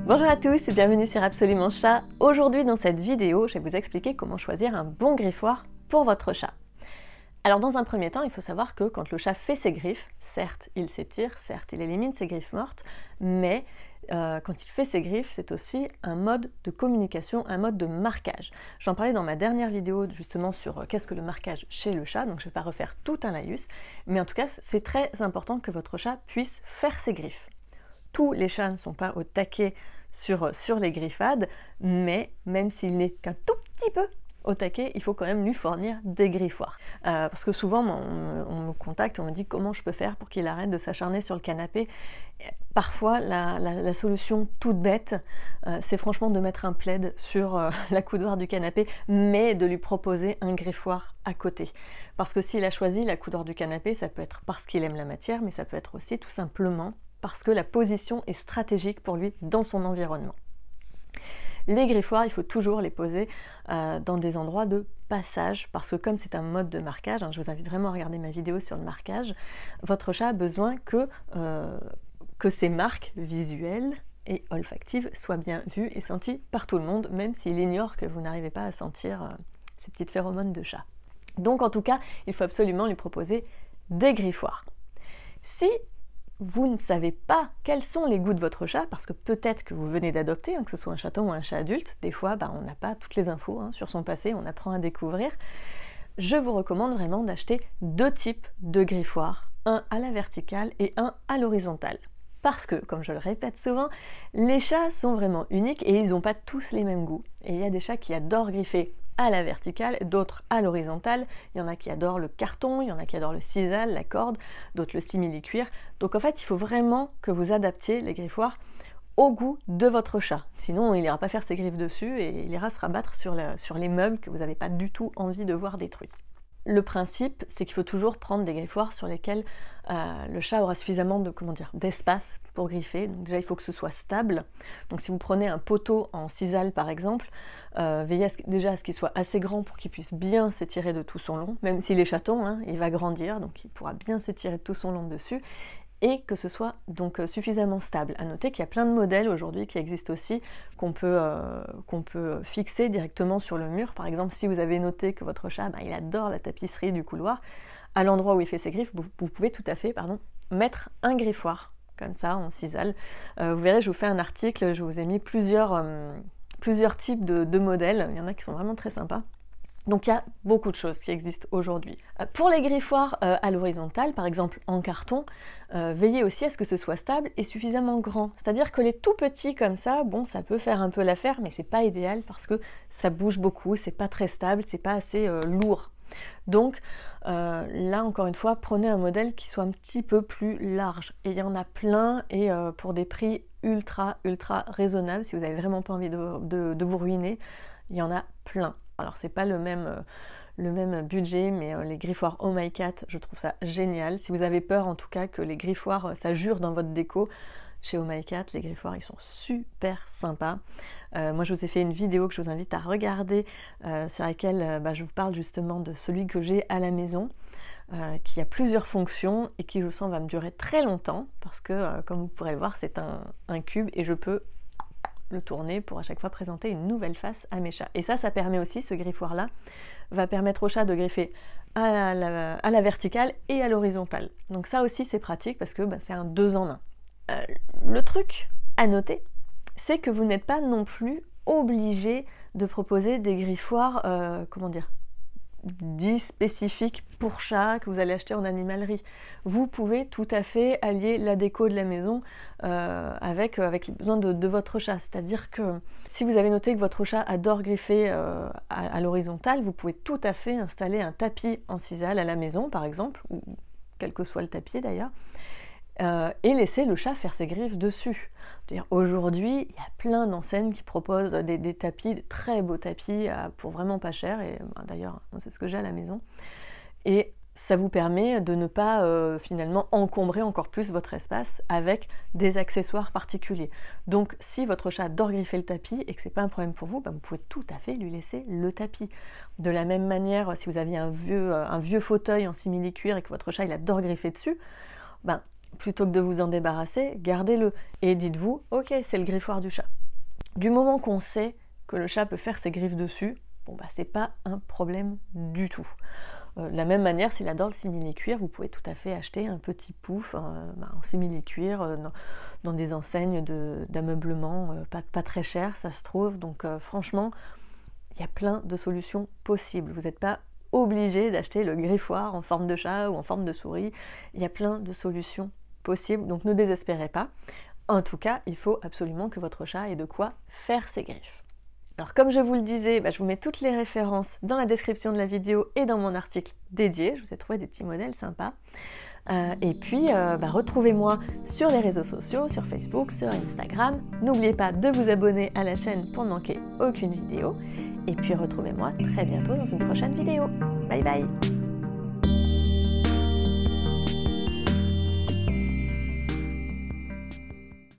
Bonjour à tous et bienvenue sur Absolument Chat. Aujourd'hui dans cette vidéo, je vais vous expliquer comment choisir un bon griffoir pour votre chat. Alors dans un premier temps, il faut savoir que quand le chat fait ses griffes, certes il s'étire, certes il élimine ses griffes mortes, mais quand il fait ses griffes, c'est aussi un mode de communication, un mode de marquage. J'en parlais dans ma dernière vidéo justement sur qu'est-ce que le marquage chez le chat, donc je ne vais pas refaire tout un laïus, mais en tout cas c'est très important que votre chat puisse faire ses griffes. Tous les chats ne sont pas au taquet sur les griffades, mais même s'il n'est qu'un tout petit peu au taquet, il faut quand même lui fournir des griffoirs. Parce que souvent, on me contacte, on me dit comment je peux faire pour qu'il arrête de s'acharner sur le canapé. Parfois, la solution toute bête, c'est franchement de mettre un plaid sur la coudoir du canapé, mais de lui proposer un griffoir à côté. Parce que s'il a choisi la coudoir du canapé, ça peut être parce qu'il aime la matière, mais ça peut être aussi tout simplement parce que la position est stratégique pour lui dans son environnement. Les griffoirs, il faut toujours les poser dans des endroits de passage, parce que comme c'est un mode de marquage, je vous invite vraiment à regarder ma vidéo sur le marquage, votre chat a besoin que ses marques visuelles et olfactives soient bien vues et senties par tout le monde, même s'il ignore que vous n'arrivez pas à sentir ces petites phéromones de chat. Donc en tout cas, il faut absolument lui proposer des griffoirs. Si vous ne savez pas quels sont les goûts de votre chat, parce que peut-être que vous venez d'adopter, que ce soit un chaton ou un chat adulte, des fois on n'a pas toutes les infos sur son passé, on apprend à découvrir, je vous recommande vraiment d'acheter deux types de griffoirs, un à la verticale et un à l'horizontale. Parce que, comme je le répète souvent, les chats sont vraiment uniques et ils n'ont pas tous les mêmes goûts. Et il y a des chats qui adorent griffer à la verticale, d'autres à l'horizontale. Il y en a qui adorent le carton, il y en a qui adorent le sisal, la corde, d'autres le simili-cuir. Donc en fait, il faut vraiment que vous adaptiez les griffoirs au goût de votre chat. Sinon, il n'ira pas faire ses griffes dessus et il ira se rabattre sur les meubles que vous n'avez pas du tout envie de voir détruits. Le principe, c'est qu'il faut toujours prendre des griffoirs sur lesquels le chat aura suffisamment d'espace pour griffer. Donc déjà, il faut que ce soit stable. Donc si vous prenez un poteau en sisal par exemple, veillez déjà à ce qu'il soit assez grand pour qu'il puisse bien s'étirer de tout son long. Même s'il est chaton, il va grandir, donc il pourra bien s'étirer de tout son long dessus. Et que ce soit donc suffisamment stable. À noter qu'il y a plein de modèles aujourd'hui qui existent aussi, qu'on peut fixer directement sur le mur. Par exemple, si vous avez noté que votre chat, il adore la tapisserie du couloir, à l'endroit où il fait ses griffes, vous pouvez tout à fait mettre un griffoir, comme ça, en sisal. Vous verrez, je vous fais un article, je vous ai mis plusieurs types de modèles, il y en a qui sont vraiment très sympas. Donc il y a beaucoup de choses qui existent aujourd'hui. Pour les griffoirs à l'horizontale, par exemple en carton, veillez aussi à ce que ce soit stable et suffisamment grand. C'est-à-dire que les tout petits comme ça, ça peut faire un peu l'affaire, mais c'est pas idéal parce que ça bouge beaucoup, c'est pas très stable, c'est pas assez lourd. Donc là encore une fois, prenez un modèle qui soit un petit peu plus large. Et il y en a plein et pour des prix ultra raisonnables, si vous n'avez vraiment pas envie de vous ruiner, il y en a plein. Alors c'est pas le même budget, mais les griffoirs Oh My Cat, je trouve ça génial. Si vous avez peur en tout cas que les griffoirs ça jure dans votre déco, chez Oh My Cat, les griffoirs ils sont super sympas. Moi je vous ai fait une vidéo que je vous invite à regarder sur laquelle je vous parle justement de celui que j'ai à la maison, qui a plusieurs fonctions et qui je sens va me durer très longtemps parce que comme vous pourrez le voir c'est un cube et je peux le tourner pour à chaque fois présenter une nouvelle face à mes chats. Et ça permet aussi, ce griffoir-là, va permettre au chat de griffer à la verticale et à l'horizontale. Donc ça aussi c'est pratique parce que c'est un 2 en 1. Le truc à noter, c'est que vous n'êtes pas non plus obligé de proposer des griffoirs, dits spécifiques pour chat que vous allez acheter en animalerie. Vous pouvez tout à fait allier la déco de la maison avec les besoins de votre chat. C'est-à-dire que si vous avez noté que votre chat adore griffer à l'horizontale, vous pouvez tout à fait installer un tapis en sisal à la maison par exemple, ou quel que soit le tapis d'ailleurs, et laisser le chat faire ses griffes dessus. Aujourd'hui, il y a plein d'enseignes qui proposent des tapis, des très beaux tapis pour vraiment pas cher, et d'ailleurs c'est ce que j'ai à la maison, et ça vous permet de ne pas finalement encombrer encore plus votre espace avec des accessoires particuliers. Donc si votre chat adore griffer le tapis et que c'est pas un problème pour vous, vous pouvez tout à fait lui laisser le tapis. De la même manière, si vous aviez un vieux fauteuil en simili-cuir et que votre chat il adore griffer dessus, plutôt que de vous en débarrasser, gardez-le et dites-vous « Ok, c'est le griffoir du chat ». Du moment qu'on sait que le chat peut faire ses griffes dessus, bon bah c'est pas un problème du tout. De la même manière, s'il adore le simili-cuir, vous pouvez tout à fait acheter un petit pouf en simili-cuir dans des enseignes d'ameublement pas très cher, ça se trouve. Donc franchement, il y a plein de solutions possibles. Vous n'êtes pas obligé d'acheter le griffoir en forme de chat ou en forme de souris. Il y a plein de solutions possibles, donc ne désespérez pas. En tout cas, il faut absolument que votre chat ait de quoi faire ses griffes. Alors comme je vous le disais, je vous mets toutes les références dans la description de la vidéo et dans mon article dédié. Je vous ai trouvé des petits modèles sympas. Et puis retrouvez-moi sur les réseaux sociaux, sur Facebook, sur Instagram. N'oubliez pas de vous abonner à la chaîne pour ne manquer aucune vidéo. Et puis retrouvez-moi très bientôt dans une prochaine vidéo. Bye bye!